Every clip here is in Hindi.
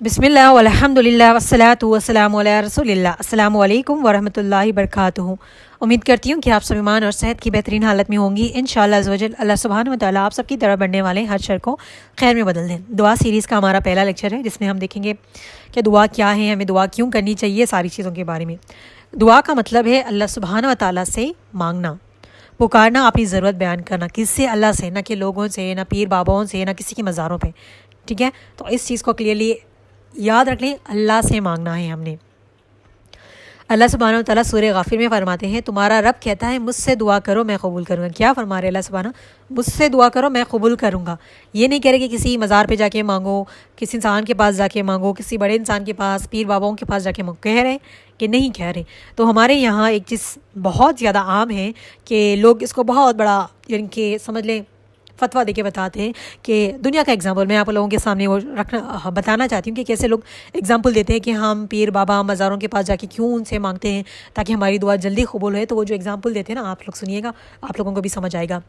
बिस्मिल्लाह वल्हम्दुलिल्लाह वस्सलातु वस्सलामु अला रसूलिल्लाह। अस्सलामु अलैकुम वरहमतुल्लाहि वबरकातुहू। उम्मीद करती हूँ कि आप सब ईमान और सेहत की बेहतरीन हालत में होंगी। इंशाअल्लाह अज़्ज़ वजल अल्लाह सुब्हानहू व तआला आप सबकी तरफ बढ़ने वाले हर शर को खैर में बदल दें। दुआ सीरीज़ का हमारा पहला लेक्चर है जिसमें हम देखेंगे कि दुआ क्या है, हमें दुआ क्यों करनी चाहिए, सारी चीज़ों के बारे में। दुआ का मतलब है अल्लाह सुब्हानहू व तआला से मांगना, पुकारना, अपनी ज़रूरत बयान करना। किससे? अल्लाह से, ना कि लोगों से, ना पीर बाबाओं से, ना किसी की मज़ारों पे। ठीक है, तो इस चीज़ को क्लियरली याद रख लें, अल्लाह से मांगना है हमने। अल्लाह सुब्हानहू व तआला सूरह गाफिर में फरमाते हैं, तुम्हारा रब कहता है मुझसे दुआ करो मैं कबूल करूँगा। क्या फरमा रहे अल्लाह सुब्हानहू? मुझसे दुआ करो मैं कबूल करूँगा। ये नहीं कह रहे कि किसी मज़ार पे जाके मांगो, किसी इंसान के पास जाके मांगो, किसी बड़े इंसान के पास, पीर बाबाओं के पास जाके मांगो। कह रहे हैं कि नहीं कह रहे। तो हमारे यहाँ एक चीज़ बहुत ज़्यादा आम है कि लोग इसको बहुत बड़ा यानी कि समझ लें फतवा देके बताते हैं कि दुनिया का एग्जाम्पल मैं आप लोगों के सामने वो रखना बताना चाहती हूँ कि कैसे लोग एग्जाम्पल देते हैं कि हम पीर बाबा मज़ारों के पास जाके क्यों उनसे मांगते हैं ताकि हमारी दुआ जल्दी कबूल हो। तो वो जो एग्जाम्पल देते हैं ना, आप लोग सुनिएगा, आप लोगों को भी समझ आएगा।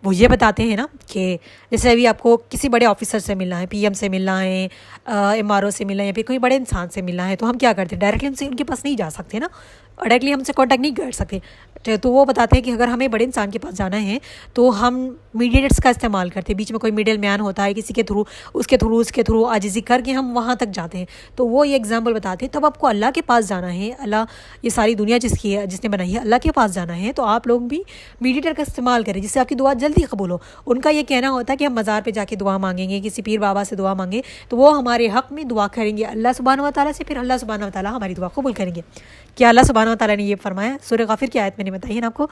वो ये बताते हैं ना कि जैसे अभी आपको किसी बड़े ऑफिसर से मिलना है, PM से मिलना है, MRO से मिलना है या फिर कोई बड़े इंसान से मिलना है, तो हम क्या करते हैं, डायरेक्टली हमसे उनके पास नहीं जा सकते ना, डायरेक्टली हमसे कॉन्टैक्ट नहीं कर सकते। तो वो बताते हैं कि अगर हमें बड़े इंसान के पास जाना है तो हम मीडिएटर्स का इस्तेमाल करते हैं। बीच में कोई मिडिल मैन होता है, किसी के थ्रू उसके थ्रू आजिज़ी करके हम वहाँ तक जाते हैं। तो वो ये एग्जाम्पल बताते हैं, तब आपको अल्लाह के पास जाना है, अल्लाह ये सारी दुनिया जिसकी है, जिसने बनाई है, अल्लाह के पास जाना है, तो आप लोग भी मीडिएटर का इस्तेमाल करें जिससे आपकी दुआ जल्दी कबूल हो। उनका ये कहना होता है कि हम मज़ार पर जाके दुआ मांगेंगे, किसी पीर बाबा से दुआ मांगे तो वो हमारे हक़ में दुआ करेंगे अल्लाह सुब्हानहू व तआला से, फिर अल्लाह सुब्हानहू व तआला हमारी दुआ कबूल करेंगे। क्या अल्लाह सुब्हानहू व तआला ने ये फरमाया? सूरह गाफिर की आयत मैंने बताई है ना आपको,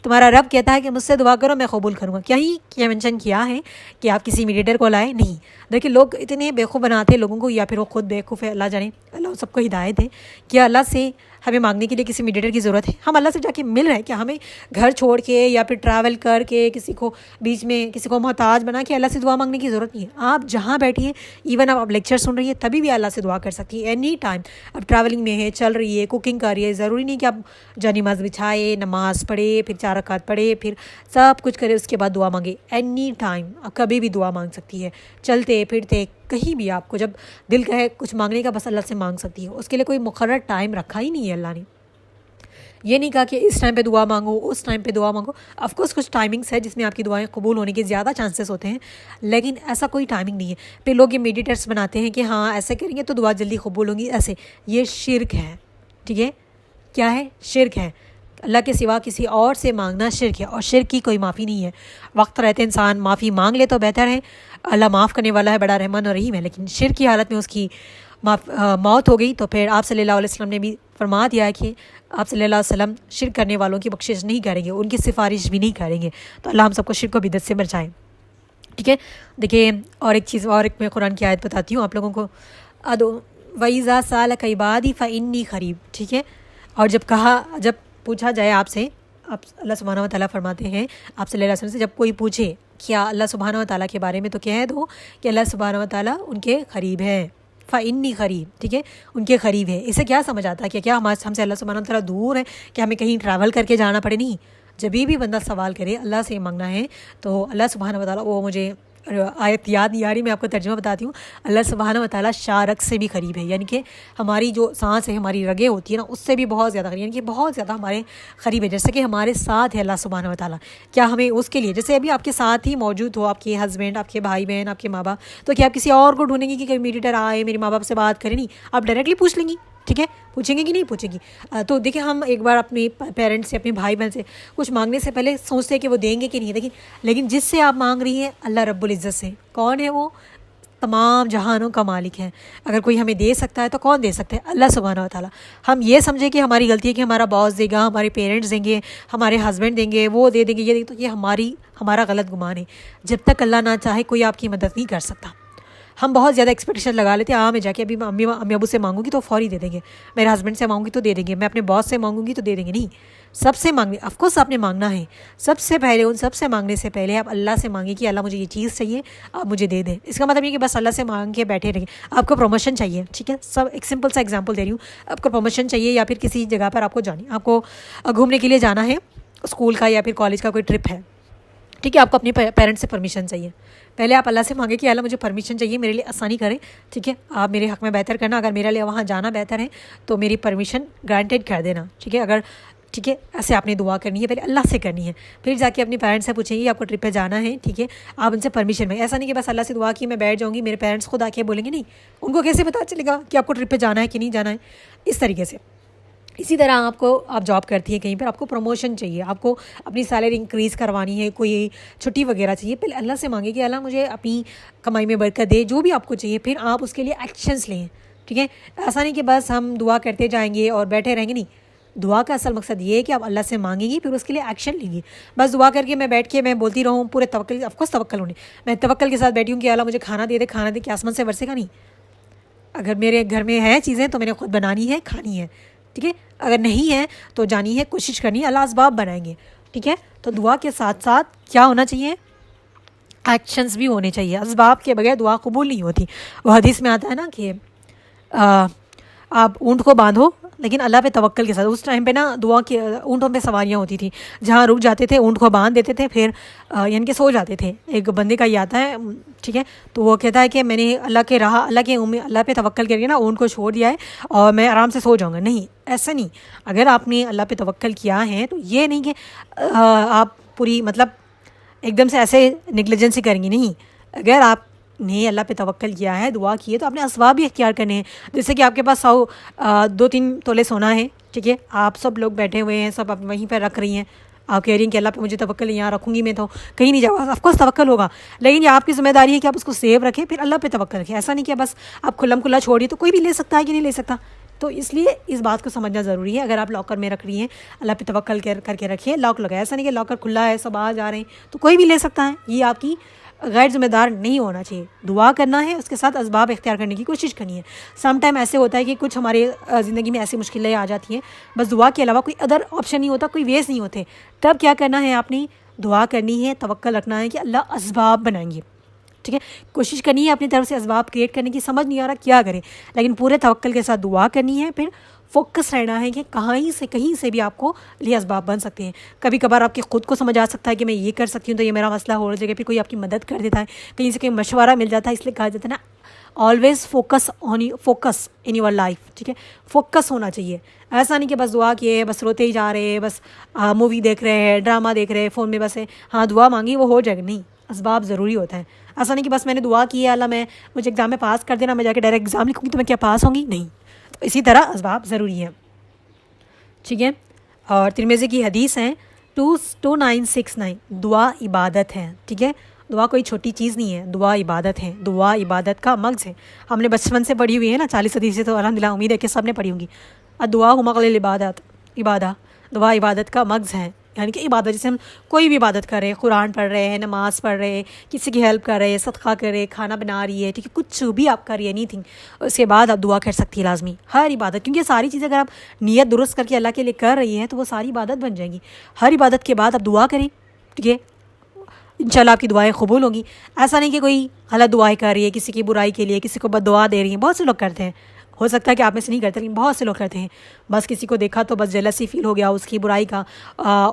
तुम्हारा रब कहता है कि मुझसे दुआ करो मैं कबूल करूँगा। क्या ही क्या मेंशन किया है कि आप किसी मीडिएटर को लाए? नहीं। देखिए लोग इतने बेवकूफ़ बनाते हैं लोगों को, या फिर वो खुद बेवकूफ़ है, अल्लाह जाने, अल्लाह सबको हिदायत है। कि अल्लाह से हमें मांगने के लिए किसी मीडिएटर की ज़रूरत है? हम अल्लाह से जाके मिल रहे हैं क्या? हमें घर छोड़ के या फिर ट्रैवल करके किसी को बीच में किसी को मोहताज बना के अल्लाह से दुआ मांगने की ज़रूरत नहीं है। आप जहाँ बैठिए, इवन आप लेक्चर सुन रही है तभी भी अल्लाह से दुआ कर सकती है एनी टाइम। अब ट्रैवलिंग में है, चल रही है, कुकिंग कर रही है, ज़रूरी नहीं कि आप नमाज बिछाए, नमाज़ पढ़े, फिर 4 रकात पढ़े, फिर सब कुछ करे, उसके बाद दुआ मांगे। एनी टाइम आप कभी भी दुआ मांग सकती है, चलते फिरते कहीं भी आपको जब दिल कहे कुछ मांगने का, बस अल्लाह से मांग सकती है। उसके लिए कोई मुकर्रर टाइम रखा ही नहीं है अल्लाह ने। ये नहीं कहा कि इस टाइम पे दुआ मांगो, उस टाइम पे दुआ मांगो। ऑफकोर्स कुछ टाइमिंग्स है जिसमें आपकी दुआएं कबूल होने के ज़्यादा चांसेस होते हैं, लेकिन ऐसा कोई टाइमिंग नहीं है। फिर लोग ये मीडिएटर्स बनाते हैं कि हाँ ऐसे करेंगे तो दुआ जल्दी कबूल होगी, ऐसे। ये शिर्क है। ठीक है, क्या है? शिर्क है। अल्लाह के सिवा किसी और से मांगना शिर्क है, और शिर्क की कोई माफ़ी नहीं है। वक्त रहते इंसान माफ़ी मांग ले तो बेहतर है, अल्लाह माफ़ करने वाला है, बड़ा रहमान और रहीम है। लेकिन शिर्क की हालत में उसकी मौत हो गई तो फिर आप सल्लल्लाहु अलैहि वसल्लम ने भी फरमा दिया है कि आप सल्लल्लाहु अलैहि वसल्लम शिर्क करने वालों की बख्शिश नहीं करेंगे, उनकी सिफारिश भी नहीं करेंगे। तो अल्लाह हम सबको शिर्क व बिदअत से बचाएं। ठीक है, देखिए और एक चीज़ और, एक मैं कुरान की आयत बताती हूँ आप लोगों को। अदो वईज़ा सालक इबादी फ़इन्नी क़रीब। ठीक है, और जब पूछा जाए आपसे, आप अल्लाह सुब्हानहू व तआला फरमाते हैं आप सल्लल्लाहु अलैहि वसल्लम से, जब कोई पूछे क्या अल्लाह सुब्हानहू व तआला के बारे में, तो कह दो कि अल्लाह सुब्हानहू व तआला उनके करीब है। फ़इन्नी क़रीब। ठीक है, उनके करीब है। इससे क्या समझ आता है कि क्या हमसे अल्लाह सुब्हानहू व तआला दूर है, कि हमें कहीं ट्रैवल करके जाना पड़े? नहीं। जब भी बंदा सवाल करे अल्लाह से मांगना है तो अल्लाह सुब्हानहू व तआला, वो मुझे आयत याद नहीं आ रही, मैं आपको तर्जुमा बताती हूँ। अल्लाह सुब्हानहू व तआला शारक से भी करीब है, यानी कि हमारी जो सांस है, हमारी रगें होती है ना, उससे भी बहुत ज़्यादा करीब, यानी कि बहुत ज़्यादा हमारे करीब है। जैसे कि हमारे साथ है अल्लाह सुब्हानहू व तआला, क्या हमें उसके लिए, जैसे अभी आपके साथ ही मौजूद हो आपके हस्बैंड, आपके भाई बहन, आपके माँ बाप, तो क्या आप किसी और को ढूंढेंगे कि कोई मीडिएटर आए मेरे माँ बाप से बात करें? नहीं, आप डायरेक्टली पूछ लेंगी। ठीक है, पूछेंगे कि नहीं पूछेंगी? तो देखिए हम एक बार अपने पेरेंट्स से, अपने भाई बहन से कुछ मांगने से पहले सोचते हैं कि वो देंगे कि नहीं, लेकिन जिससे आप मांग रही हैं अल्लाह रब्बुल इज़्ज़त से, कौन है वो? तमाम जहानों का मालिक है। अगर कोई हमें दे सकता है तो कौन दे सकता है? अल्लाह सुब्हानहू व तआला। हम ये समझे कि हमारी गलती है कि हमारा बॉस देगा, हमारे पेरेंट्स देंगे, हमारे हस्बैंड देंगे, वो दे देंगे, ये देंगे, तो ये हमारा गलत गुमान है। जब तक अल्लाह ना चाहे कोई आपकी मदद नहीं कर सकता। हम बहुत ज़्यादा एक्सपेक्टेशन लगा लेते हैं, हाँ मैं जाके अभी अम्मी अबू से मांगूंगी तो फ़ौरी दे देंगे, मेरे हस्बैंड से मांगूंगी तो दे देंगे, मैं अपने बॉस से मांगूंगी तो दे देंगे। नहीं, सबसे मांगने, ऑफकोर्स आपने मांगना है, सबसे पहले उन सबसे मांगने से पहले आप अल्लाह से मांगे कि अल्लाह मुझे ये चीज़ चाहिए, आप मुझे दे दें। इसका मतलब ये कि बस अल्लाह से मांग के बैठे रहें। आपको प्रमोशन चाहिए, ठीक है, सब एक सिंपल सा एग्जाम्पल दे रही हूँ, आपको प्रमोशन चाहिए या फिर किसी जगह पर आपको घूमने के लिए जाना है, स्कूल का या फिर कॉलेज का कोई ट्रिप है, ठीक है, आपको अपने पेरेंट्स से परमिशन चाहिए। पहले आप अल्लाह से मांगे कि अल्लाह मुझे परमिशन चाहिए, मेरे लिए आसानी करें, ठीक है, आप मेरे हक़ में बेहतर करना, अगर मेरे लिए वहाँ जाना बेहतर है तो मेरी परमिशन ग्रांटेड कर देना, ठीक है। अगर ठीक है, ऐसे आपने दुआ करनी है, पहले अल्लाह से करनी है, फिर जाके अपने पेरेंट्स से पूछेंगे आपको ट्रिप पे जाना है, ठीक है, आप उनसे परमिशन में। ऐसा नहीं कि बस अल्लाह से दुआ की मैं बैठ जाऊँगी, मेरे पेरेंट्स खुद आके बोलेंगे, नहीं, उनको कैसे पता चलेगा कि आपको ट्रिप पे जाना है कि नहीं जाना है, इस तरीके से। इसी तरह आप जॉब करती हैं कहीं पर, आपको प्रमोशन चाहिए, आपको अपनी सैलरी इंक्रीज़ करवानी है, कोई छुट्टी वगैरह चाहिए, पहले अल्लाह से मांगे कि अल्लाह मुझे अपनी कमाई में बरकत दे, जो भी आपको चाहिए, फिर आप उसके लिए एक्शंस लें, ठीक है। ऐसा नहीं कि बस हम दुआ करते जाएंगे और बैठे रहेंगे, नहीं, दुआ का असल मकसद ये है कि आप अल्लाह से मांगेंगी, फिर उसके लिए एक्शन लेंगी। बस दुआ करके मैं बैठ के मैं बोलती रहूँ पूरे तवक्कल, ऑफकोर्स तवक्कल होने, मैं तवक्कल के साथ बैठी हूँ कि अल्लाह मुझे खाना दे, खाना दे, कि आसमान से बरसेगा नहीं। अगर मेरे घर में है चीज़ें तो मैंने खुद बनानी है, खानी है, ठीक है। अगर नहीं है तो जानी है, कोशिश करनी है, अल्लाह असबाब बनाएंगे, ठीक है। तो दुआ के साथ साथ क्या होना चाहिए, एक्शंस भी होने चाहिए। असबाब के बगैर दुआ कबूल नहीं होती। वो हदीस में आता है ना कि आप ऊँट को बांधो लेकिन अल्लाह पे तवक्ल के साथ। उस टाइम पे ना दुआ के ऊँटों पे सवारियाँ होती थी, जहाँ रुक जाते थे ऊँट को बांध देते थे, फिर यानी कि सो जाते थे। एक बंदे का ये आता है, ठीक है, तो वो कहता है कि मैंने अल्लाह पे तवक्ल करके ना ऊँट को छोड़ दिया है और मैं आराम से सो जाऊँगा। नहीं, ऐसा नहीं। अगर आपने अल्लाह पे तवक्ल किया है तो ये नहीं कि आप पूरी मतलब एकदम से ऐसे नेग्लिजेंसी करेंगी, नहीं। अगर आप ने अल्लाह पे तवक्ल किया है, दुआ की है, तो आपने असबाब भी इख्तियार करने हैं। जैसे कि आपके पास 2-3 तोले सोना है, ठीक है, आप सब लोग बैठे हुए हैं, सब आप वहीं पर रख रही हैं, आप कह रही हैं कि अल्लाह पे मुझे तवक्ल है, यहाँ रखूँगी मैं तो कहीं नहीं जाऊँगा। ऑफकोर्स तवक्ल होगा, लेकिन ये आपकी ज़िम्मेदारी है कि आप उसको सेव रखें, फिर अल्लाह पे तवक्ल रखें। ऐसा नहीं कि बस आप खुल्लम खुल्ला छोड़िए तो कोई भी ले सकता है कि नहीं ले सकता। तो इसलिए इस बात को समझना ज़रूरी है। अगर आप लॉकर में रख रही हैं, अल्लाह पे तवक्ल करके रखिए, लॉक लगाए। ऐसा नहीं कि लॉकर खुला है, सब आ जा रहे हैं तो कोई भी ले सकता है, ये आपकी गैर ज़िम्मेदार नहीं होना चाहिए। दुआ करना है, उसके साथ असबाब इख्तियार करने की कोशिश करनी है। सम टाइम ऐसे होता है कि कुछ हमारे ज़िंदगी में ऐसी मुश्किलें आ जाती हैं, बस दुआ के अलावा कोई अदर ऑप्शन नहीं होता, कोई वेस नहीं होते। तब क्या करना है, आपने दुआ करनी है, तवक्ल रखना है कि अल्लाह असबाब बनाएंगे, ठीक है। कोशिश करनी है अपनी तरफ से असबाब क्रिएट करने की। समझ नहीं आ रहा क्या करें, लेकिन पूरे तवक्ल के साथ दुआ करनी है, फिर फोकस रहना है कि कहीं से भी आपको लिए असबाब बन सकते हैं। कभी कभार आपके खुद को समझ आ सकता है कि मैं ये कर सकती हूँ तो ये मेरा मसला हो जाएगा, फिर कोई आपकी मदद कर देता है, कहीं से कहीं मशवरा मिल जाता है। इसलिए कहा जाता है ना, always focus in your life, ठीक है। फोकस होना चाहिए। ऐसा नहीं कि बस दुआ किए, बस रोते ही जा रहे हैं, बस मूवी देख रहे हैं, ड्रामा देख रहे हैं, फ़ोन में बस है, हाँ दुआ मांगी वो हो जाएगा। नहीं, असबाब ज़रूरी होता है। ऐसा नहीं कि बस मैंने दुआ की है, अल्लाह मुझे एग्ज़ाम में पास कर देना, मैं जाके डायरेक्ट एग्ज़ाम लिखूँगी तो मैं क्या पास होंगी, नहीं। तो इसी तरह असबाब ज़रूरी है, ठीक है। और तिरमिज़ी की हदीस है 2969, दुआ इबादत है, ठीक है। दुआ कोई छोटी चीज़ नहीं है, दुआ इबादत है, दुआ इबादत का मग़ज़ है। हमने बचपन से पढ़ी हुई है ना 40 हदीसें, तो अल्हम्दुलिल्लाह उम्मीद है कि सब ने पढ़ी होंगी। दुआ हुमक़लिल इबादा, दुआ इबादत का मग़ज़ है, यानी कि इबादत, जैसे हम कोई भी इबादत कर रहे हैं, कुरान पढ़ रहे हैं, नमाज़ पढ़ रहे हैं, किसी की हेल्प कर रहे हैं, सदका कर रहे हैं, खाना बना रही है, ठीक है, कुछ भी आप कर रही है, एनीथिंग, उसके बाद आप दुआ कर सकती है लाजमी, हर इबादत। क्योंकि ये सारी चीज़ें अगर आप नियत दुरुस्त करके अल्लाह के लिए कर रही हैं तो वो सारी इबादत बन जाएंगी। हर इबादत के बाद आप दुआ करें, ठीक है, इंशाल्लाह आपकी दुआएं कबूल होंगी। ऐसा नहीं कि कोई गलत दुआएं कर रही है, किसी की बुराई के लिए, किसी को बद्दुआ दे रही है। बहुत से लोग करते हैं, हो सकता है कि आप में से नहीं करते, लेकिन बहुत से लोग करते हैं। बस किसी को देखा तो बस जेलसी फील हो गया, उसकी बुराई का,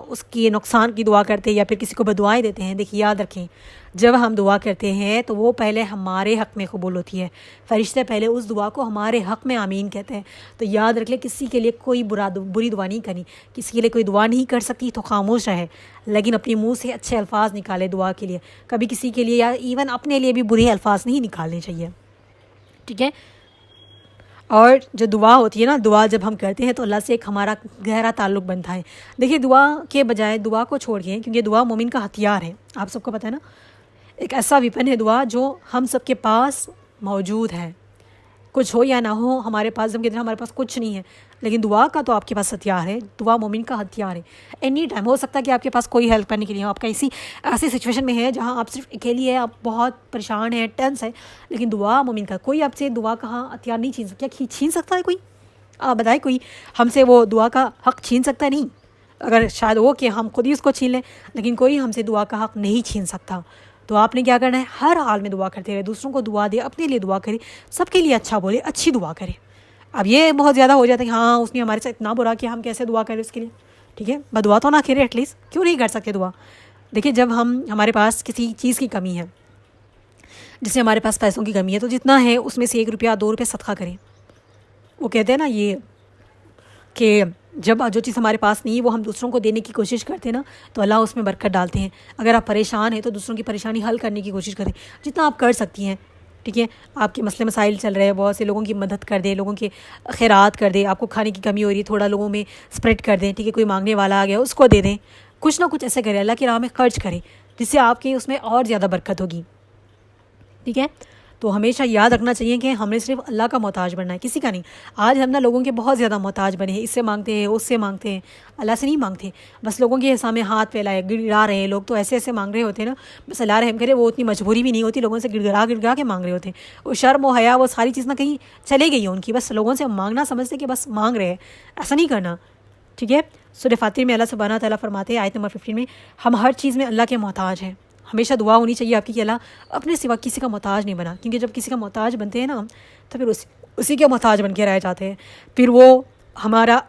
उसकी नुकसान की दुआ करते हैं, या फिर किसी को बद्दुआएं देते हैं। देखिए, याद रखें, जब हम दुआ करते हैं तो वो पहले हमारे हक़ में कबूल होती है। फरिश्ते पहले उस दुआ को हमारे हक़ में आमीन कहते हैं। तो याद रख ले, किसी के लिए कोई बुरी दुआ नहीं करनी। किसी के लिए कोई दुआ नहीं कर सकती तो खामोश रहे, लेकिन अपने मुँह से अच्छे अल्फाज निकाले दुआ के लिए। कभी किसी के लिए या इवन अपने लिए भी बुरे अल्फाज नहीं निकालने चाहिए, ठीक है। और जो दुआ होती है ना, दुआ जब हम करते हैं तो अल्लाह से एक हमारा गहरा ताल्लुक़ बनता है। देखिए, दुआ के बजाय दुआ को छोड़ के, क्योंकि दुआ मोमिन का हथियार है, आप सबको पता है ना, एक ऐसा विपन है दुआ जो हम सब के पास मौजूद है। कुछ हो या ना हो हमारे पास, जब कहते हैं हमारे पास कुछ नहीं है, लेकिन दुआ का तो आपके पास हथियार है। दुआ मोमिन का हथियार है। एनी टाइम हो सकता है कि आपके पास कोई हेल्प करने के लिए हो, आपका ऐसी सिचुएशन में है जहाँ आप सिर्फ अकेली है, आप बहुत परेशान है, टेंस है, लेकिन दुआ मोमिन का, कोई आपसे दुआ का हथियार नहीं छीन सकता। क्या छीन सकता है कोई? आप बताए, कोई हमसे वो दुआ का हक़ छीन सकता है? नहीं। अगर शायद वो कि हम खुद ही उसको छीन लें, लेकिन कोई हमसे दुआ का हक़ नहीं छीन सकता। तो आपने क्या करना है, हर हाल में दुआ करते रहे, दूसरों को दुआ दे, अपने लिए दुआ करे, सबके लिए अच्छा बोले, अच्छी दुआ करे। अब ये बहुत ज़्यादा हो जाता है कि हाँ उसने हमारे साथ इतना बुरा किया, हम कैसे दुआ करें उसके लिए, ठीक है, बदुआ तो ना करें, एटलीस्ट क्यों नहीं कर सकते दुआ। देखिए, जब हमारे पास किसी चीज़ की कमी है, जैसे हमारे पास पैसों की कमी है, तो जितना है उसमें से 1 रुपया 2 रुपये सदका करें। वो कहते हैं ना ये कि जब जो चीज़ हमारे पास नहीं है वो हम दूसरों को देने की कोशिश करते हैं ना, तो अल्लाह उसमें बरकत डालते हैं। अगर आप परेशान हैं तो दूसरों की परेशानी हल करने की कोशिश करें, जितना आप कर सकती हैं। ठीक है, आपके मसले मसाइल चल रहे हैं, बहुत से लोगों की मदद कर दें, लोगों के खैरात कर दें। आपको खाने की कमी हो रही है, थोड़ा लोगों में स्प्रेड कर दें। ठीक है, कोई मांगने वाला आ गया उसको दे दें, कुछ ना कुछ ऐसे करें, अल्लाह की राह में खर्च करें, जिससे आपके उसमें और ज़्यादा बरकत होगी। ठीक है, तो हमेशा याद रखना चाहिए कि हमें सिर्फ अल्लाह का मोहताज बनना है, किसी का नहीं। आज हम ना लोगों के बहुत ज़्यादा मोहताज बने हैं, इससे मांगते हैं, उससे मांगते हैं, अल्लाह से नहीं मांगते। बस लोगों के सामने हाथ फैलाए गिड़गिड़ा रहे हैं लोग, तो ऐसे ऐसे मांग रहे होते हैं ना, बस अल्लाह रहम करे, वो उतनी मजबूरी भी नहीं होती, लोगों से गिड़गिड़ा के मांग रहे होते हैं। वो शर्म व हया वो सारी चीज़ ना कहीं चले गई है उनकी, बस लोगों से मांगना समझते कि बस मांग रहे हैं, ऐसा नहीं करना। ठीक है, सूरह फातिर में अल्लाह सुब्हानहू व तआला फरमाते हैं आयत नंबर 15 में, हम हर चीज़ में अल्लाह के मोहताज हैं। हमेशा दुआ होनी चाहिए आपकी कि अल्लाह अपने सिवा किसी का मोहताज नहीं बना, क्योंकि जब किसी का मोहताज बनते हैं ना हम, तो फिर उसी के मोहताज बन के रह जाते हैं। फिर वो हमारा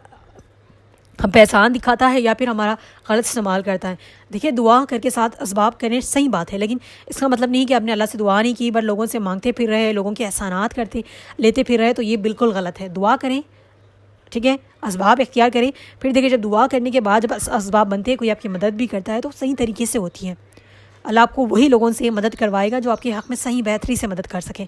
हम पे एहसान दिखाता है या फिर हमारा गलत इस्तेमाल करता है। देखिए, दुआ करके साथ असबाब करने सही बात है, लेकिन इसका मतलब नहीं कि आपने अल्लाह से दुआ नहीं की, बट लोगों से मांगते फिर रहे, लोगों के एहसानात करते लेते फिर रहे, तो ये बिल्कुल गलत है। दुआ करें, ठीक है, असबाब इख्तियार करें। फिर देखिए, जब दुआ करने के बाद जब असबाब बनते हैं, कोई आपकी मदद भी करता है, तो सही तरीके से होती है। अल्लाह आपको वही लोगों से मदद करवाएगा जो आपके हक़ में सही बेहतरी से मदद कर सकें।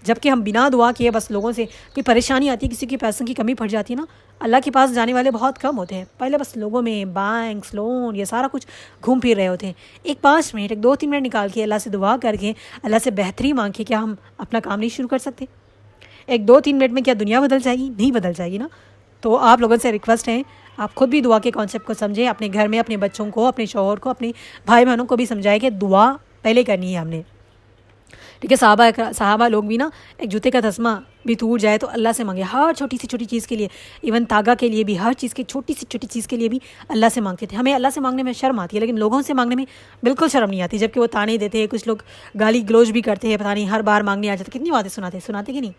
जबकि हम बिना दुआ किए बस लोगों से कोई परेशानी आती है, किसी के पैसों की कमी पड़ जाती है ना, अल्लाह के पास जाने वाले बहुत कम होते हैं। पहले बस लोगों में बैंक्स, लोन, ये सारा कुछ घूम फिर रहे होते हैं। एक 5 मिनट, एक 2-3 मिनट निकाल के अल्लाह से दुआ करके, अल्लाह से बेहतरी मांग के क्या हम अपना काम नहीं शुरू कर सकते? एक 2-3 मिनट में क्या दुनिया बदल जाएगी? नहीं बदल जाएगी ना। तो आप लोगों से रिक्वेस्ट है, आप खुद भी दुआ के कॉन्सेप्ट को समझें, अपने घर में अपने बच्चों को, अपने शौहर को, अपने भाई बहनों को भी समझाएं कि दुआ पहले करनी है हमने। ठीक है, साहबा लोग भी ना, एक जूते का तस्मा भी टूट जाए तो अल्लाह से मांगे, हर छोटी सी छोटी चीज़ के लिए, इवन तागा के लिए भी, हर चीज़ की छोटी सी छोटी चीज़ के लिए भी अल्लाह से मांगते थे। हमें अल्लाह से मांगने में शर्म आती है, लेकिन लोगों से मांगने में बिल्कुल शर्म नहीं आती, जबकि वो ताने देते हैं, कुछ लोग गाली गलोच भी करते हैं, पता नहीं हर बार मांगने आ जाते, कितनी बातें सुनाते कि नहीं।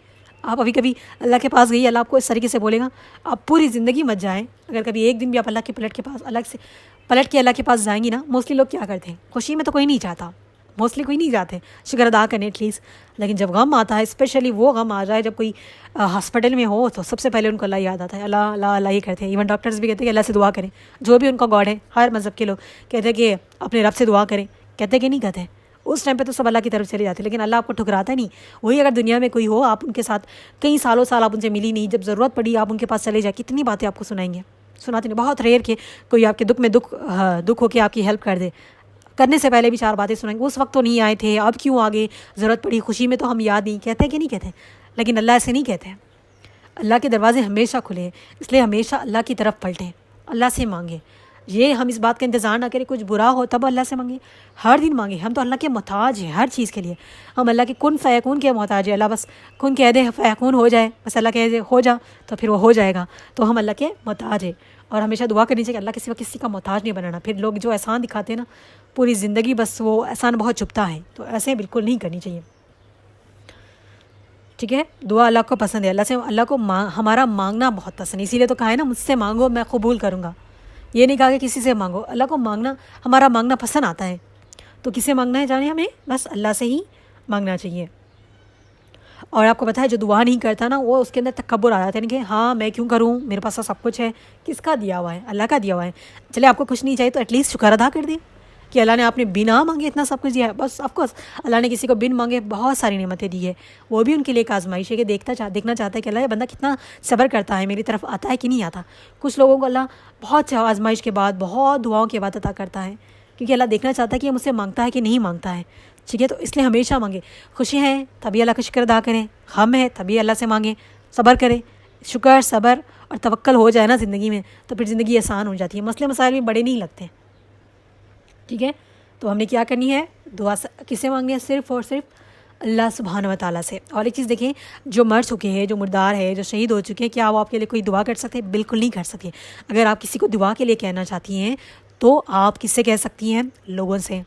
आप अभी कभी अल्लाह के पास गई, अल्लाह आपको इस तरीके से बोलेगा, आप पूरी ज़िंदगी मत जाएँ। अगर कभी एक दिन भी आप अल्लाह के पलट के अल्लाह के पास जाएंगी ना, मोस्टली लोग क्या करते हैं, खुशी में तो कोई नहीं चाहता, मोस्टली कोई नहीं जाते शुक्र अदा करने एटलीस्ट, लेकिन जब गम आता है, स्पेशली वो गम आ जाए जब कोई हॉस्पिटल में हो, तो सबसे पहले उनको अल्लाह याद आता है। अल्लाह अल्लाह अल्लाह ही करते हैं। इवन डॉक्टर्स भी कहते हैं कि अल्लाह से दुआ करें, जो भी उनका गॉड है, हर मज़हब के लोग कहते हैं कि अपने रब से दुआ करें, कहते कि नहीं कहते? उस टाइम पे तो सब अल्लाह की तरफ चले जाते हैं, लेकिन अल्लाह आपको ठुकराता नहीं। वही अगर दुनिया में कोई हो, आप उनके साथ कई सालों साल आप उनसे मिली नहीं, जब ज़रूरत पड़ी आप उनके पास चले जाए, कितनी बातें आपको सुनाएंगे, सुनाते नहीं। बहुत रेयर के कोई आपके दुख में दुख होकर आपकी हेल्प कर दे, करने से पहले भी 4 बातें सुनाएंगे, उस वक्त तो नहीं आए थे, अब क्यों आ गए, ज़रूरत पड़ी, खुशी में तो हम याद नहीं, कहते कि नहीं कहते? लेकिन अल्लाह ऐसे नहीं कहते। अल्लाह के दरवाजे हमेशा खुले हैं, इसलिए हमेशा अल्लाह की तरफ पलटें, अल्लाह से मांगे। ये हम इस बात का इंतज़ार ना करें कुछ बुरा हो तब अल्लाह से मांगे, हर दिन मांगे। हम तो अल्लाह के मोहताज हैं हर चीज़ के लिए, हम अल्लाह के कुन फ़यकून के मोहताज हैं। अल्लाह बस कुन कह दे, फ़यकून हो जाए, बस अल्लाह कह दे हो जा, तो फिर वो हो जाएगा। तो हम अल्लाह के मोहताज हैं, और हमेशा दुआ करनी चाहिए कि अल्लाह के सिवा किसी का मोहताज नहीं बनाना। फिर लोग जो एहसान दिखाते हैं ना, पूरी ज़िंदगी बस वो एहसान बहुत चुभता है, तो ऐसे बिल्कुल नहीं करनी चाहिए। ठीक है, दुआ अल्लाह को पसंद है, अल्लाह को हमारा मांगना बहुत पसंद है, इसीलिए तो कहा है ना, मुझसे मांगो मैं कबूल करूँगा। ये नहीं कहा कि किसी से मांगो, अल्लाह को मांगना, हमारा मांगना पसंद आता है। तो किसे मांगना है जाने, हमें बस अल्लाह से ही मांगना चाहिए। और आपको पता है जो दुआ नहीं करता ना, वो उसके अंदर तकब्बुर आ जाता है कि हाँ मैं क्यों करूँ, मेरे पास तो सब कुछ है। किसका दिया हुआ है? अल्लाह का दिया हुआ है। चले आपको कुछ नहीं चाहिए तो एटलीस्ट शुक्र अदा कर दें कि अल्लाह ने आपने बिना मांगे इतना सब कुछ दिया है। बस ऑफकोर्स अल्लाह ने किसी को बिन मांगे बहुत सारी नेमतें दी है, वो भी उनके लिए एक आजमाइश है कि देखना चाहता है कि अल्लाह ये बंदा कितना सब्र करता है, मेरी तरफ आता है कि नहीं आता। कुछ लोगों को अल्लाह बहुत आजमाइश के बाद, बहुत दुआओं के बाद अता करता है, क्योंकि अल्लाह देखना चाहता है कि ये मुझसे मांगता है कि नहीं मांगता है। ठीक है, तो इसलिए हमेशा मांगे। खुशी है तभी अल्लाह का शुक्र अदा करें, गम है तभी अल्लाह से मांगें, सब्र करें। शुक्र, सब्र और तवक्कल हो जाए ना ज़िंदगी में, तो फिर ज़िंदगी आसान हो जाती है, मसले मसाइल भी बड़े नहीं लगते। ठीक है, तो हमने क्या करनी है, दुआ किससे मांगनी है? सिर्फ़ और सिर्फ अल्लाह सुब्हानहू व तआला से। और एक चीज़ देखें, जो मर चुके हैं, जो मुर्दार है, जो शहीद हो चुके हैं, क्या वो आपके लिए कोई दुआ कर सकते हैं? बिल्कुल नहीं कर सकते। अगर आप किसी को दुआ के लिए कहना चाहती हैं तो आप किससे कह सकती हैं? लोगों से।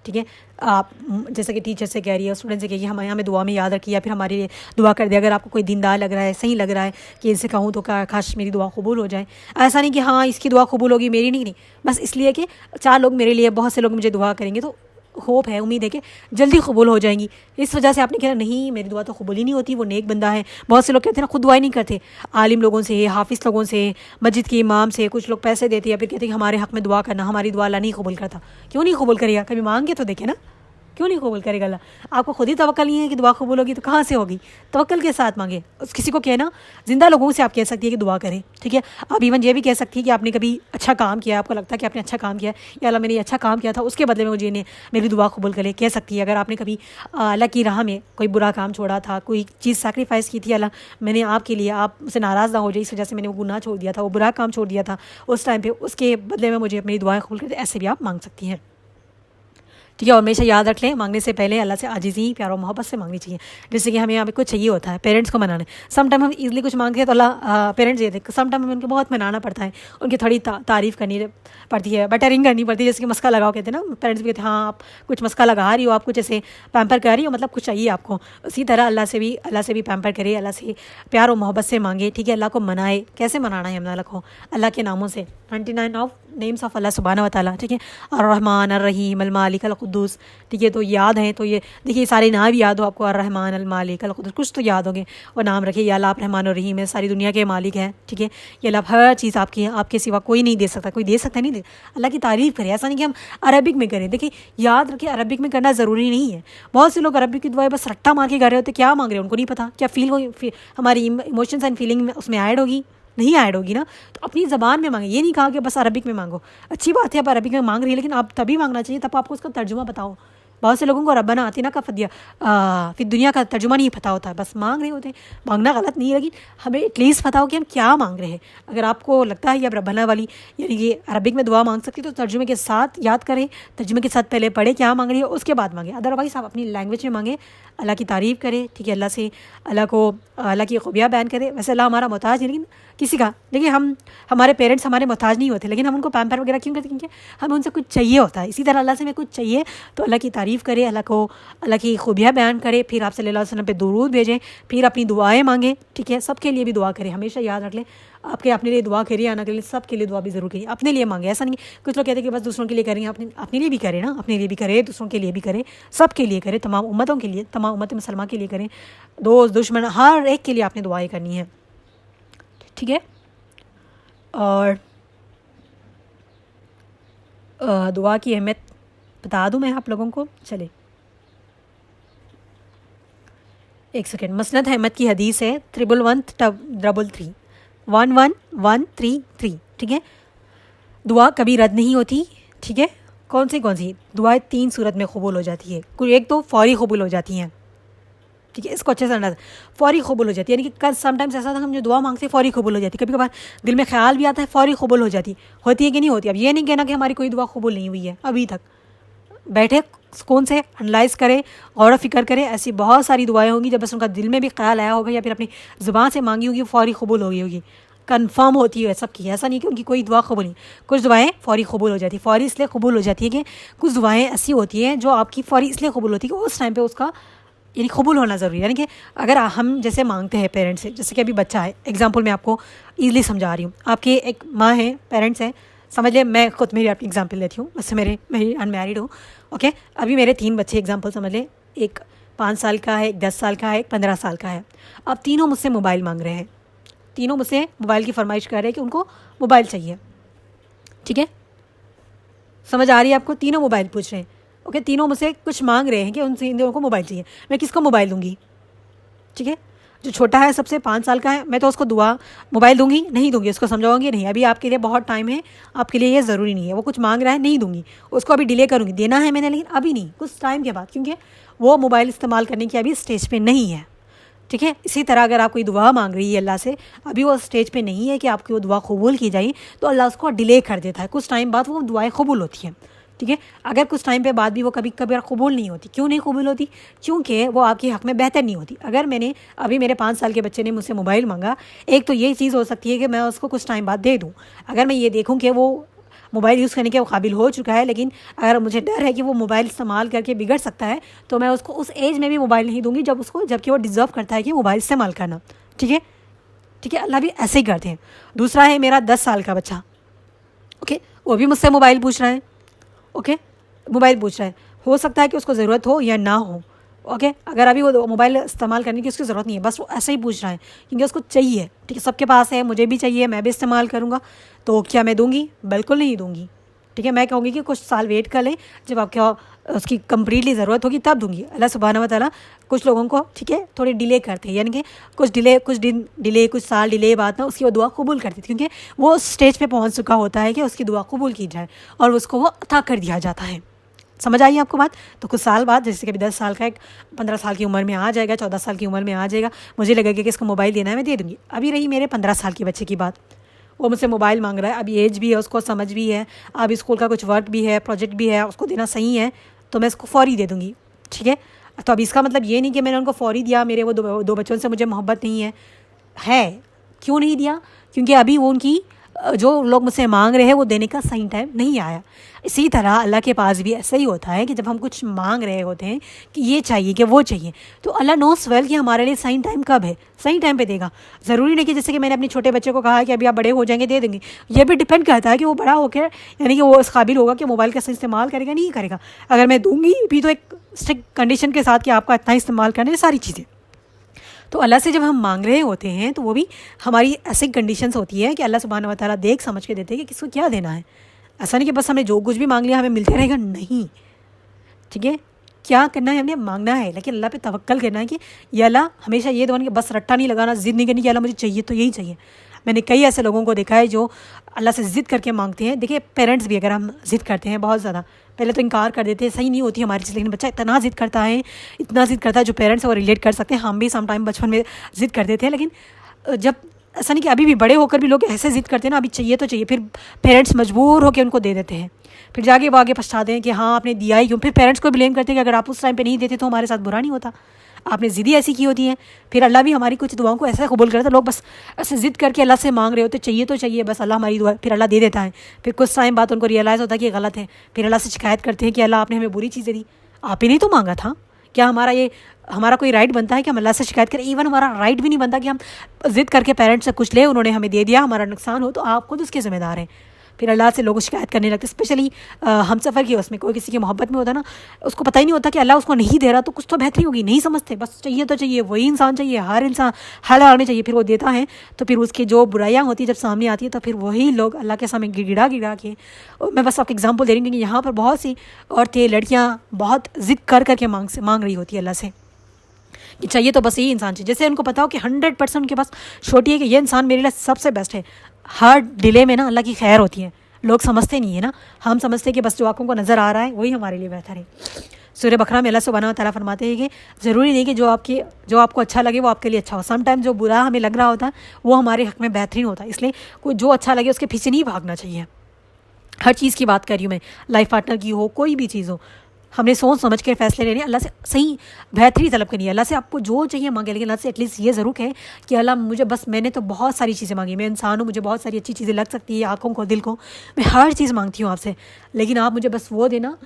ठीक है। आप जैसे कि टीचर से कह रही है, स्टूडेंट से कह रही है, हमें दुआ में याद रखिए या फिर हमारे लिए दुआ कर दे। अगर आपको कोई दीनदार लग रहा है, सही लग रहा है कि इनसे कहूँ तो काश मेरी दुआ कबूल हो जाए। ऐसा नहीं कि हाँ इसकी दुआ कबूल होगी मेरी नहीं, बस इसलिए कि 4 लोग मेरे लिए, बहुत से लोग मुझे दुआ करेंगे तो होप है, उम्मीद है कि जल्दी कबूल हो जाएंगी। इस वजह से आपने कहा नहीं मेरी दुआ तो कबूल ही नहीं होती, वो नेक बंदा है। बहुत से लोग कहते हैं ना खुद दुआ ही नहीं करते, आलिम लोगों से, हाफिज़ लोगों से, मस्जिद के इमाम से कुछ लोग पैसे देते हैं या फिर कहते हैं कि हमारे हक़ में दुआ करना, हमारी दुआ अल्लाह नहीं कबूल करता। क्यों नहीं कबूल करेगा? कभी मांग के तो देखे ना, क्यों नहीं कबूल करेगा अल्लाह? आपको खुद ही तवक्कल नहीं है कि दुआ कबूल होगी तो कहाँ से होगी? तवक्कल के साथ मांगे। उस किसी को कहना, जिंदा लोगों से आप कह सकती है कि दुआ करें, ठीक है। आप इवन ये भी कह सकती है कि आपने कभी अच्छा काम किया, आपको लगता है कि आपने अच्छा काम किया, या अल्लाह मैंने ये अच्छा काम किया था, उसके बदले में मुझे ने मेरी दुआ कबूल करे, कह सकती है। अगर आपने कभी अल्लाह की राह में कोई बुरा काम छोड़ा था, कोई चीज़ सैक्रिफाइस की थी, अल्लाह मैंने आपके लिए, आप उससे नाराज़ ना हो जाए इस वजह से मैंने वो गुनाह छोड़ दिया था, वो बुरा काम छोड़ दिया था, उस टाइम पर उसके बदले में मुझे अपनी दुआएँ कबूल करे, ऐसे भी आप मांग सकती हैं, ठीक है। और हमेशा याद रख लें, मांगने से पहले अल्लाह से आजिज़ी, प्यार और मोहब्बत से मांगनी चाहिए। जैसे कि हमें यहाँ पे कुछ चाहिए होता है, पेरेंट्स को मनाना है। सम टाइम हम इजीली कुछ मांगते हैं तो अल्लाह पेरेंट्स देते हैं, सम टाइम हमें उनको बहुत मनाना पड़ता है, उनकी थोड़ी तारीफ़ करनी पड़ती है, बटरिंग करनी पड़ती है। जैसे कि मस्का लगाओ कहते हैं ना, पेरेंट्स भी कहते हैं हाँ आप कुछ मस्का लगा रही हो, आप कुछ ऐसे पैम्पर कर रही हो, मतलब कुछ चाहिए आपको। उसी तरह अल्लाह से भी पैम्पर करे, अल्लाह से प्यार और मोहब्बत से मांगे, ठीक है। अल्लाह को मनाए। कैसे मनाना है हमें अल्लाह को? अल्लाह के नामों से, 29 ऑफ नेम्स ऑफ अल्लाह सुब्हानहू व तआला, ठीक है। अर्रहमान, अर्रहीम, अल मालिक, अल कुद्दूस, ठीक है। तो याद हैं तो ये देखिए सारे नाम भी याद हो आपको, अर्रहमान, अल मालिक, अल कुद्दूस, कुछ तो याद होंगे। और नाम रखिए या अल्लाह आप रहमान और रहीम है, सारी दुनिया के मालिक है, ठीक है। ये अल्लाह हर चीज़ आपकी है, आपके सिवा कोई नहीं दे सकता, कोई दे सकता नहीं दे। अल्लाह की तारीफ़ करें, ऐसा नहीं कि हम अरबिक में करें। देखिए याद रखिए अरबिक में करना ज़रूरी नहीं है। बहुत से लोग अरबिक की दुआएं बस रट्टा मार के कर रहे होते, क्या मांग रहे हैं उनको नहीं पता। क्या हमारी इमोशंस एंड फीलिंग में उसमें ऐड होगी? नहीं ऐड होगी ना। तो अपनी ज़बान में मांगे, ये नहीं कहा कि बस अरबिक में मांगो। अच्छी बात है आप अरबिक में मांग रही है, लेकिन आप तभी मांगना चाहिए तब आपको उसका तर्जुमा बताओ। बहुत से लोगों को रब्बना आतिना का फदिया फिर दुनिया का तर्जुमा नहीं पता होता है, बस मांग रहे होते हैं। मांगना गलत नहीं है, लेकिन हमें एटलीस्ट पता हो कि हम क्या मांग रहे हैं। अगर आपको लगता है कि आप रब्बना वाली यानी कि अरबिक में दुआ मांग सकती है तो तर्जुमे के साथ याद करें, तर्जुमे के साथ पहले पढ़े क्या मांग रही है, उसके बाद मांगे। अदरवाइज़ आप अपनी लैंग्वेज में मांगे, अल्लाह की तारीफ़ करें, ठीक है। अल्लाह से अल्लाह की खूबियाँ बयान करें। वैसे अल्लाह हमारा मोहताज है, लेकिन किसी का, देखिए हमारे पेरेंट्स हमारे मोहताज नहीं होते, लेकिन हम उनको पैम्पर वगैरह क्यों करते? क्योंकि हमें उनसे कुछ चाहिए होता है। इसी तरह अल्लाह से हमें कुछ चाहिए तो अल्लाह की तारीफ़ करें, अल्लाह की खूबियाँ बयान करें, फिर आप सल्लल्लाहु अलैहि वसल्लम पे दुरूद भेजें, फिर अपनी दुआएं मांगें, ठीक है। सबके लिए भी दुआ करें। हमेशा याद रख लें, आपके अपने लिए दुआ करिए, आना के लिए सबके लिए दुआ भी ज़रूर करिए। अपने लिए मांगे, ऐसा नहीं कुछ लोग कहते हैं कि बस दूसरों के लिए करेंगे, अपने लिए भी करें ना, अपने लिए भी करें, दूसरों के लिए भी करें, सबके लिए करें, तमाम उम्मतों के लिए, तमाम उम्मत मुसलमान के लिए करें, दोस्त दुश्मन हर एक के लिए आपने दुआएं करनी है, ठीक है। और दुआ की अहमियत बता दूं मैं आप लोगों को, चले एक सेकेंड। मसनद अहमद की हदीस है 1113 1133, ठीक है। दुआ कभी रद्द नहीं होती, ठीक है। कौन सी दुआएं 3 सूरत में कबूल हो जाती है। कोई एक तो फ़ौरी कबूल हो जाती हैं, ठीक है। इसको अच्छे से अंदाज़ा, फ़ौरी कबूल हो जाती है, यानी कि समटाइम्स ऐसा था हम जो दुआ मांगते हैं फ़ौरी कबूल हो जाती है। कभी कभार दिल में ख्याल भी आता है, फ़ौरी कबूल हो जाती है कि नहीं होती। अब ये नहीं कहना कि हमारी कोई दुआ कबूल नहीं हुई है अभी तक। बैठे सुकून से एनालाइज करें, गौर फिक्र करें। ऐसी बहुत सारी दुआएं होंगी जब बस उनका दिल में भी ख्याल आया होगा या फिर अपनी ज़ुबान से मांगी होगी, फ़ौरी कबूल हो गई होगी, कन्फर्म होती है सबकी। ऐसा नहीं कि उनकी कोई दुआ कबूल नहीं, कुछ दुआएं फ़ौरी कबूल हो जाती है। फ़ौरी इसलिए कबूल हो जाती है कि कुछ दुआएं ऐसी होती हैं जो आपकी फ़ौरी इसलिए कबूल होती है कि उस टाइम पर उसका यानी कबूल होना ज़रूरी है। यानी कि अगर हम जैसे मांगते हैं पेरेंट्स से, जैसे कि अभी बच्चा है, एग्जांपल मैं आपको ईज़िली समझा रही हूँ। आपके एक माँ है, पेरेंट्स हैं, समझ ले, मैं खुद मेरी आपकी एग्जांपल लेती हूँ, वैसे मेरी अनमैरिड हूँ, ओके। अभी मेरे 3 बच्चे एग्जांपल समझ ले, एक 5 साल का है, एक 10 साल का है, एक 15 साल का है। अब तीनों मुझसे मोबाइल मांग रहे हैं, तीनों मुझसे मोबाइल की फरमाइश कर रहे हैं कि उनको मोबाइल चाहिए, ठीक है। समझ आ रही है आपको? तीनों मोबाइल पूछ रहे हैं, ओके। तीनों मुझसे कुछ मांग रहे हैं कि उनको मोबाइल चाहिए। मैं किसको मोबाइल दूंगी? ठीक है, जो छोटा है सबसे 5 साल का है, मैं तो उसको मोबाइल दूंगी नहीं दूंगी, उसको समझाऊंगी नहीं, अभी आपके लिए बहुत टाइम है, आपके लिए ये ज़रूरी नहीं है। वो कुछ मांग रहा है, नहीं दूंगी, उसको अभी डिले करूंगी, देना है मैंने लेकिन अभी नहीं, कुछ टाइम के बाद, क्योंकि वो मोबाइल इस्तेमाल करने की अभी स्टेज पे नहीं है, ठीक है। इसी तरह अगर आप कोई दुआ मांग रही है अल्लाह से, अभी वो स्टेज पे नहीं है कि आपकी वो दुआ कबूल की जाए, तो अल्लाह उसको डिले कर देता है। कुछ टाइम बाद वो दुआएं कबूल होती हैं, ठीक है। अगर कुछ टाइम पे बाद भी वो कभी कभी कबूल नहीं होती, क्यों नहीं कबूल होती? क्योंकि वो आपके हक़ में बेहतर नहीं होती। अगर अभी मेरे 5 साल के बच्चे ने मुझसे मोबाइल मांगा, एक तो ये चीज़ हो सकती है कि मैं उसको कुछ टाइम बाद दे दूँ। अगर मैं ये देखूँ कि वो मोबाइल यूज़ करने के वो काबिल हो चुका है, लेकिन अगर मुझे डर है कि वो मोबाइल इस्तेमाल करके बिगड़ सकता है तो मैं उसको उस एज में भी मोबाइल नहीं दूंगी जबकि वो डिज़र्व करता है कि मोबाइल इस्तेमाल करना। ठीक है, ठीक है, अल्लाह भी ऐसे ही करते हैं। दूसरा है मेरा 10 साल का बच्चा, ओके, वो भी मुझसे मोबाइल पूछ रहा है, ओके, मोबाइल पूछ रहा है। हो सकता है कि उसको ज़रूरत हो या ना हो, ओके, अगर अभी वो मोबाइल इस्तेमाल करने की उसकी ज़रूरत नहीं है, बस वो ऐसे ही पूछ रहा है क्योंकि उसको चाहिए। ठीक है, सबके पास है, मुझे भी चाहिए, मैं भी इस्तेमाल करूँगा, तो क्या मैं दूँगी? बिल्कुल नहीं दूँगी। ठीक है, मैं कहूँगी कि कुछ साल वेट कर लें, जब आपको उसकी कंप्लीटली ज़रूरत होगी तब दूँगी। अल्लाह सुब्हानहू व तआला कुछ लोगों को, ठीक है, थोड़ी डिले करते हैं, यानी कि कुछ दिन डिले, कुछ साल डिले बाद ना उसकी वो दुआ कबूल करती थी, क्योंकि वो उस स्टेज पे पहुँच चुका होता है कि उसकी दुआ कबूल की जाए और उसको वो अता कर दिया जाता है। समझ आई आपको बात? तो कुछ साल बाद, जैसे कि अभी 10 साल का एक 15 साल की उम्र में आ जाएगा, 14 साल की उम्र में आ जाएगा, मुझे लगेगा कि इसको मोबाइल देना है, मैं दे दूँगी। अभी रही मेरे 15 साल के बच्चे की बात, वो मुझसे मोबाइल मांग रहा है, अभी एज भी है, उसको समझ भी है, अब स्कूल का कुछ वर्क भी है, प्रोजेक्ट भी है, उसको देना सही है, तो मैं इसको फ़ौरी दे दूँगी। ठीक है, तो अब इसका मतलब ये नहीं कि मैंने उनको फ़ौरी दिया, मेरे वो दो बच्चों से मुझे मोहब्बत नहीं है। क्यों नहीं दिया? क्योंकि अभी वो उनकी जो लोग मुझसे मांग रहे हैं वो देने का सही टाइम नहीं आया। इसी तरह अल्लाह के पास भी ऐसा ही होता है कि जब हम कुछ मांग रहे होते हैं कि ये चाहिए कि वो चाहिए, तो अल्लाह नोस वेल कि हमारे लिए सही टाइम कब है, सही टाइम पे देगा। ज़रूरी नहीं कि जैसे कि मैंने अपने छोटे बच्चे को कहा कि अभी आप बड़े हो जाएंगे दे देंगे, ये भी डिपेंड करता है कि वो बड़ा होकर, यानी कि वो इस काबिल होगा कि मोबाइल का सही इस्तेमाल करेगा नहीं करेगा। अगर मैं दूँगी भी तो एक स्ट्रिक्ट कंडीशन के साथ कि आपका इतना इस्तेमाल करना है, सारी चीज़ें। तो अल्लाह से जब हम मांग रहे होते हैं तो वो भी हमारी ऐसी कंडीशंस होती है कि अल्लाह सुब्हानहू व तआला देख समझ के देते हैं कि किसको क्या देना है। ऐसा नहीं कि बस हमने जो कुछ भी मांग लिया हमें मिलते रहेगा, नहीं। ठीक है, क्या करना है, हमने मांगना है, लेकिन अल्लाह पे तवक्कल करना है कि या अल्लाह, हमेशा ये दुआ नहीं कि बस रट्टा नहीं लगाना, ज़िद नहीं करनी कि अल्लाह मुझे चाहिए तो यही चाहिए। मैंने कई ऐसे लोगों को देखा है जो अल्लाह से ज़िद करके मांगते हैं। देखिए, पेरेंट्स भी अगर हम ज़िद करते हैं बहुत ज़्यादा, पहले तो इनकार कर देते हैं, सही नहीं होती हमारी चीज़, लेकिन बच्चा इतना ज़िद करता है, इतना ज़िद करता है, जो पेरेंट्स हैं वो रिलेट कर सकते हैं। हम भी सम टाइम बचपन में ज़िद कर देते हैं, लेकिन जब ऐसा नहीं कि अभी भी बड़े होकर भी लोग ऐसे ज़िद करते हैं ना, अभी चाहिए तो चाहिए, फिर पेरेंट्स मजबूर होकर उनको दे देते हैं, फिर जाके वो आगे पछताते हैं कि हाँ आपने दिया ही क्यों। फिर पेरेंट्स को ब्लेम करते हैं कि अगर आप उस टाइम पे नहीं देते तो हमारे साथ बुरा नहीं होता, आपने ज़िद ही ऐसी की होती है। फिर अल्लाह भी हमारी कुछ दुआओं को ऐसा कबूल करता है। लोग बस ऐसे ज़िद करके अल्लाह से मांग रहे होते, चाहिए तो चाहिए, बस अल्लाह हमारी दुआ, फिर अल्लाह दे देता है। फिर कुछ टाइम बाद उनको रियलाइज़ होता है कि गलत है, फिर अल्लाह से शिकायत करते हैं कि अल्लाह आपने हमें बुरी चीज़ें दी, आप ही नहीं तो मांगा था। क्या हमारा कोई राइट बनता है कि हम अल्लाह से शिकायत करें? इवन हमारा राइट भी नहीं बनता कि हम ज़िद करके पेरेंट्स से कुछ लें, उन्होंने हमें दे दिया, हमारा नुकसान हो तो आप खुद उसके ज़िम्मेदार हैं। फिर अल्लाह से लोग शिकायत करने लगते, स्पेशली हम सफ़र की उसमें कोई किसी की मोहब्बत में होता ना, उसको पता ही नहीं होता कि अल्लाह उसको नहीं दे रहा, तो कुछ तो बेहतरी होगी, नहीं समझते, बस चाहिए तो चाहिए, वही इंसान चाहिए, हर इंसान हर हाल में चाहिए। फिर वो देता है तो फिर उसकी जो बुराइयाँ होती है जब सामने आती है तो फिर वही लोग अल्लाह के सामने गिड़ा के, मैं बस आपको एग्जाम्पल दे रही हूँ कि यहाँ पर बहुत सी औरतें, लड़कियाँ बहुत ज़िद करके मांग रही होती है अल्लाह से कि चाहिए तो बस यही इंसान चाहिए, जैसे उनको पता हो कि 100% उनके पास छोटी है कि ये इंसान मेरे लिए सबसे बेस्ट है। हर डिले में ना अल्लाह की खैर होती है, लोग समझते नहीं है ना, हम समझते हैं कि बस जो आंखों को नज़र आ रहा है वही हमारे लिए बेहतर है। सूरह बकरा में अल्लाह सुब्हानहू व तआला फरमाते हैं कि ज़रूरी नहीं कि जो आपको अच्छा लगे वो आपके लिए अच्छा हो, समटाइम जो बुरा हमें लग रहा होता है वो हमारे हक़ में बेहतरीन होता है। इसलिए कोई जो अच्छा लगे उसके पीछे नहीं भागना चाहिए। हर चीज़ की बात कर रही हूँ मैं, लाइफ पार्टनर की हो, कोई भी चीज़ हो, हमने सोच समझ के फैसले लेने, अल्लाह से सही बेहतरी तलब करनी है। अल्लाह से आपको जो चाहिए मांगे, लेकिन अल्लाह से एटलीस्ट ये ज़रूर कहें कि अल्लाह मुझे बस, मैंने तो बहुत सारी चीज़ें मांगी, मैं इंसान हूँ, मुझे बहुत सारी अच्छी चीज़ें लग सकती है आँखों को, दिल को, मैं हर चीज़ मांगती हूँ आपसे, लेकिन आप मुझे बस वो देना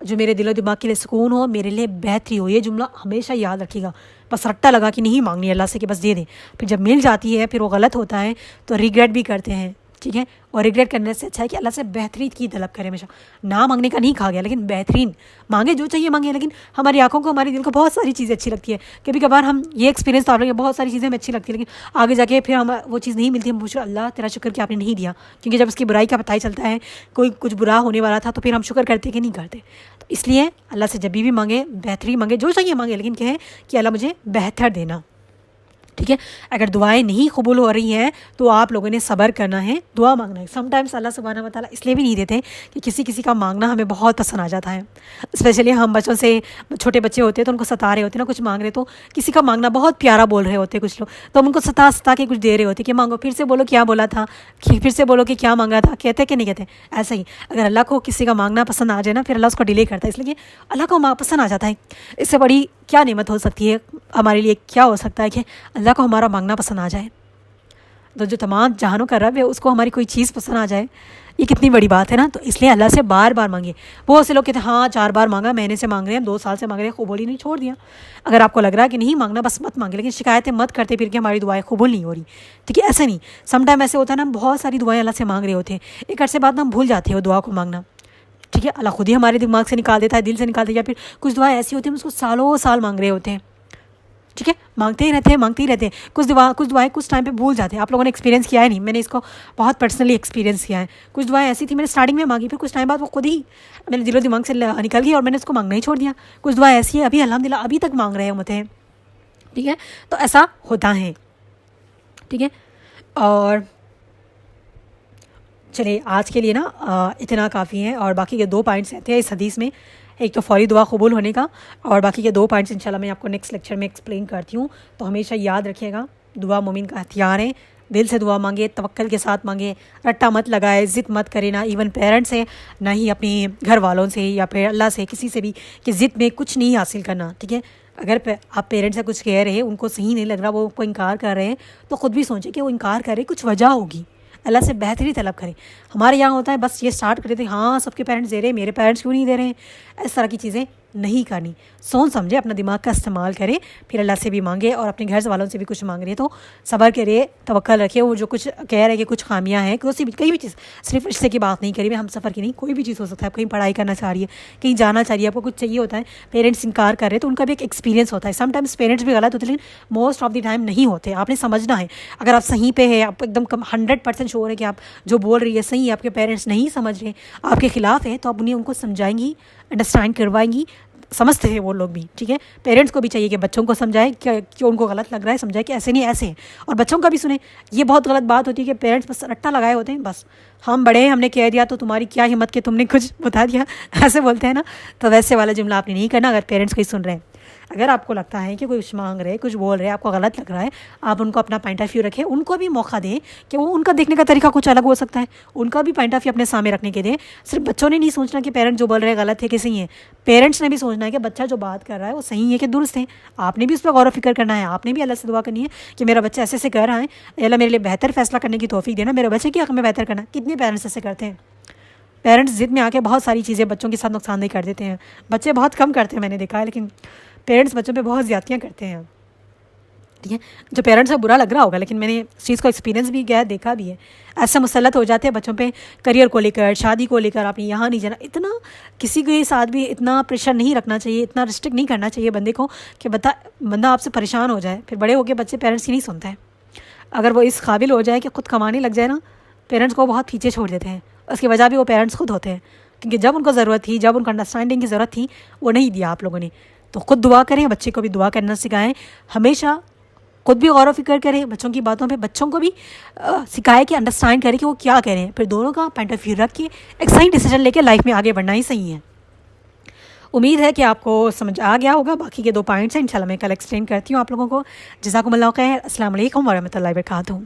जो मेरे दिलो दिमाग के लिए सुकून हो, मेरे लिए बेहतरी हो। ये जुमला हमेशा याद रखिएगा। बस रट्टा लगा कि नहीं मांगनी अल्लाह से कि बस दे दे, फिर जब मिल जाती है फिर वो गलत होता है तो रिग्रेट भी करते हैं। ठीक है, और रिग्रेट करने से अच्छा है कि अल्लाह से बेहतरीन की तलब करें हमेशा। ना मांगने का नहीं कहा गया, लेकिन बेहतरीन मांगे, जो चाहिए मांगे। लेकिन हमारी आंखों को, हमारे दिल को बहुत सारी चीज़ें अच्छी लगती है, कभी कभार हम ये एक्सपीरियंस तो आप लोग, बहुत सारी चीज़ें हमें अच्छी लगती है, लेकिन आगे जाके फिर हम वो चीज़ नहीं मिलती, हम पूछ रहे अल्लाह तेरा शुक्र कि आपने नहीं दिया, क्योंकि जब उसकी बुराई का पता ही चलता है, कोई कुछ बुरा होने वाला था, तो फिर हम शुक्र करते कि नहीं करते। तो इसलिए अल्लाह से जब भी मांगे बेहतरीन मांगे, जो चाहिए मांगे, लेकिन कहें कि अल्लाह मुझे बेहतर देना। ठीक है, अगर दुआएं नहीं कबूल हो रही हैं तो आप लोगों ने सब्र करना है, दुआ मांगना है। समटाइम्स अल्लाह सुब्हानहू व तआला इसलिए भी नहीं देते कि किसी का मांगना हमें बहुत पसंद आ जाता है। स्पेशली हम बच्चों से, छोटे बच्चे होते हैं तो उनको सता रहे होते हैं ना, कुछ मांग रहे, तो किसी का मांगना बहुत प्यारा बोल रहे होते हैं कुछ लोग, तो हम उनको सता के कुछ दे रहे होते कि मांगो, फिर से बोलो क्या बोला था, फिर से बोलो कि क्या मांगा था, कहते कि नहीं कहते। ऐसा ही अगर अल्लाह को किसी का मांगना पसंद आ जाए ना, फिर अल्लाह उसको डिले करता है, इसलिए अल्लाह को पसंद आ जाता है। इससे बड़ी क्या नेमत हो सकती है हमारे लिए, क्या हो सकता है कि अल्लाह को हमारा मांगना पसंद आ जाए। तो जो तमाम जहानों का रब है उसको हमारी कोई चीज़ पसंद आ जाए, ये कितनी बड़ी बात है ना। तो इसलिए अल्लाह से बार बार मांगे। बहुत से लोग कहते हैं हाँ 4 बार मांगा, महीने से मांग रहे हैं, 2 साल से मांग रहे हैं, कबूल ही नहीं, छोड़ दिया। अगर आपको लग रहा है कि नहीं मांगना, बस मत मांगे, लेकिन शिकायतें मत करते फिर कि हमारी दुआएं कबूल नहीं हो रही। ठीक है, ऐसा नहीं। समटाइम ऐसे होता है ना, हम बहुत सारी दुआएं अल्लाह से मांग रहे होते हैं, एक अरसे बाद हम भूल जाते हैं वो दुआ को मांगना। ठीक है, अल्लाह खुद ही हमारे दिमाग से निकाल देता है, दिल से निकाल देता है। या फिर कुछ दुआएं ऐसी होती हैं हम उसको सालों साल मांग रहे होते हैं। ठीक है, मांगते ही रहते हैं। कुछ दुआएं कुछ टाइम पे भूल जाते हैं। आप लोगों ने एक्सपीरियंस किया है नहीं, मैंने इसको बहुत पर्सनली एक्सपीरियंस किया है। कुछ दुआएं ऐसी थी मैंने स्टार्टिंग में मांगी, फिर कुछ टाइम बाद वो खुद ही मेरे दिलो दिमाग से निकल गई और मैंने उसको मांगना ही छोड़ दिया। कुछ दुआएं ऐसी है अभी अल्हम्दुलिल्लाह अभी तक मांग रहे होते हैं। ठीक है, तो ऐसा होता है। ठीक है, और चलिए आज के लिए ना इतना काफ़ी है। और बाकी के 2 पॉइंट्स रहते हैं इस हदीस में, एक तो फौरी दुआ कबूल होने का, और बाकी के 2 पॉइंट्स इंशाल्लाह मैं आपको नेक्स्ट लेक्चर में एक्सप्लेन करती हूँ। तो हमेशा याद रखिएगा, दुआ मोमिन का हथियार है। दिल से दुआ मांगे, तवक्कल के साथ मांगे, रट्टा मत लगाए, ज़िद मत करे, ना इवन पेरेंट्स से, ना ही अपने घर वालों से या फिर अल्लाह से, किसी से भी कि ज़िद में कुछ नहीं हासिल करना। ठीक है, अगर आप पेरेंट्स से कुछ कह रहे हैं, उनको सही नहीं लग रहा, वो को इनकार कर रहे हैं, तो ख़ुद भी सोचें कि वो इनकार कर रहे कुछ वजह होगी। अल्लाह से बेहतरी तलब करें। हमारे यहाँ होता है बस ये स्टार्ट कर देते हैं, हाँ सबके पेरेंट्स दे रहे हैं, मेरे पेरेंट्स क्यों नहीं दे रहे हैं। इस तरह की चीज़ें नहीं करनी। सोच समझे, अपना दिमाग का इस्तेमाल करें, फिर अल्लाह से भी मांगे और अपने घर वालों से भी कुछ मांग रहे हैं तो सब्र करिए, तवक्कल रखिए। वो जो कुछ कह रहे हैं कि कुछ खामियां हैं, कहीं भी चीज़, सिर्फ रिश्ते की बात नहीं करी मैं, हम सफ़र की नहीं, कोई भी चीज़ हो सकता है। आप कहीं पढ़ाई करना चाह रही है, कहीं जाना चाह रही है, आपको कुछ चाहिए होता है, पेरेंट्स इनकार कर रहे हैं तो उनका भी एक एक्सपीरियंस होता है। समटाइम्स पेरेंट्स भी गलत होते हैं, लेकिन मोस्ट ऑफ द टाइम नहीं होते। आपने समझना है, अगर आप सही पे है, आप एकदम 100% श्योर है कि आप जो बोल रही है सही है, आपके पेरेंट्स नहीं समझ रहे, आपके खिलाफ है, तो आप उन्हें उनको समझाएंगी, अंडरस्टैंड करवाएंगी। समझते हैं वो लोग भी। ठीक है, पेरेंट्स को भी चाहिए कि बच्चों को समझाए कि उनको गलत लग रहा है, समझाए कि ऐसे नहीं ऐसे है, और बच्चों का भी सुने। ये बहुत गलत बात होती है कि पेरेंट्स बस रट्टा लगाए होते हैं, बस हम बड़े हैं, हमने कह दिया तो तुम्हारी क्या हिम्मत कि तुमने कुछ बता दिया, ऐसे बोलते हैं ना। तो वैसे वाला जुमला आपने नहीं करना अगर पेरेंट्स कोई सुन रहे हैं। अगर आपको लगता है कि कोई कुछ मांग रहे, कुछ बोल रहे, आपको गलत लग रहा है, आप उनको अपना पॉइंट ऑफ व्यू रखें, उनको भी मौका दें कि वो उनका देखने का तरीका कुछ अलग हो सकता है, उनका भी पॉइंट ऑफ व्यू अपने सामने रखने के दें। सिर्फ बच्चों ने नहीं सोचना कि पेरेंट्स जो बोल रहे हैं गलत है कि सही है, पेरेंट्स ने भी सोचना है कि बच्चा जो बात कर रहा है वो सही है कि दुरुस्त है। आपने भी उस पर गौर फिक्र करना है, आपने भी अल्लाह से दुआ करनी है कि मेरा बच्चा ऐसे से कर रहा है, अल्लाह मेरे लिए बेहतर फैसला करने की तौफीक देना, मेरे बच्चे की हक़ में बेहतर करना। कितने पेरेंट्स ऐसे करते हैं? पेरेंट्स ज़िद में आके बहुत सारी चीज़ें बच्चों के साथ नुकसानदेह कर देते हैं। बच्चे बहुत कम करते हैं मैंने देखा है, लेकिन पेरेंट्स बच्चों पे बहुत ज़्यादतियाँ करते हैं। ठीक है, जो पेरेंट्स को बुरा लग रहा होगा, लेकिन मैंने इस चीज़ को एक्सपीरियंस भी किया है, देखा भी है। ऐसे मुसल्लत हो जाते हैं बच्चों पे, करियर को लेकर, शादी को लेकर, आपने यहाँ नहीं जाना। इतना किसी के साथ भी इतना प्रेशर नहीं रखना चाहिए, इतना रिस्ट्रिक्ट नहीं करना चाहिए बंदे को कि बंदा आपसे परेशान हो जाए। फिर बड़े होकर बच्चे पेरेंट्स की नहीं सुनते हैं। अगर वो इस काबिल हो जाए कि खुद कमाने लग जाए ना, पेरेंट्स को बहुत पीछे छोड़ देते हैं। उसकी वजह भी वो पेरेंट्स खुद होते हैं, क्योंकि जब उनको ज़रूरत थी, जब उनको अंडरस्टैंडिंग की ज़रूरत थी, वो नहीं दिया आप लोगों ने। तो खुद दुआ करें, बच्चे को भी दुआ करना सिखाएं। हमेशा खुद भी गौर फिक्र करें बच्चों की बातों पे, बच्चों को भी सिखाएं कि अंडरस्टैंड करें कि वो क्या कह रहे हैं। फिर दोनों का पॉइंट ऑफ व्यू रख के एक सही डिसीजन लेके लाइफ में आगे बढ़ना ही सही है। उम्मीद है कि आपको समझ आ गया होगा। बाकी के 2 पॉइंट्स हैं इंशाल्लाह मैं कल एक्सप्लेन करती हूँ आप लोगों को। जज़ाकुमुल्लाह खैर। अस्सलाम वालेकुम वरहमतुल्लाहि वबरकातुहू।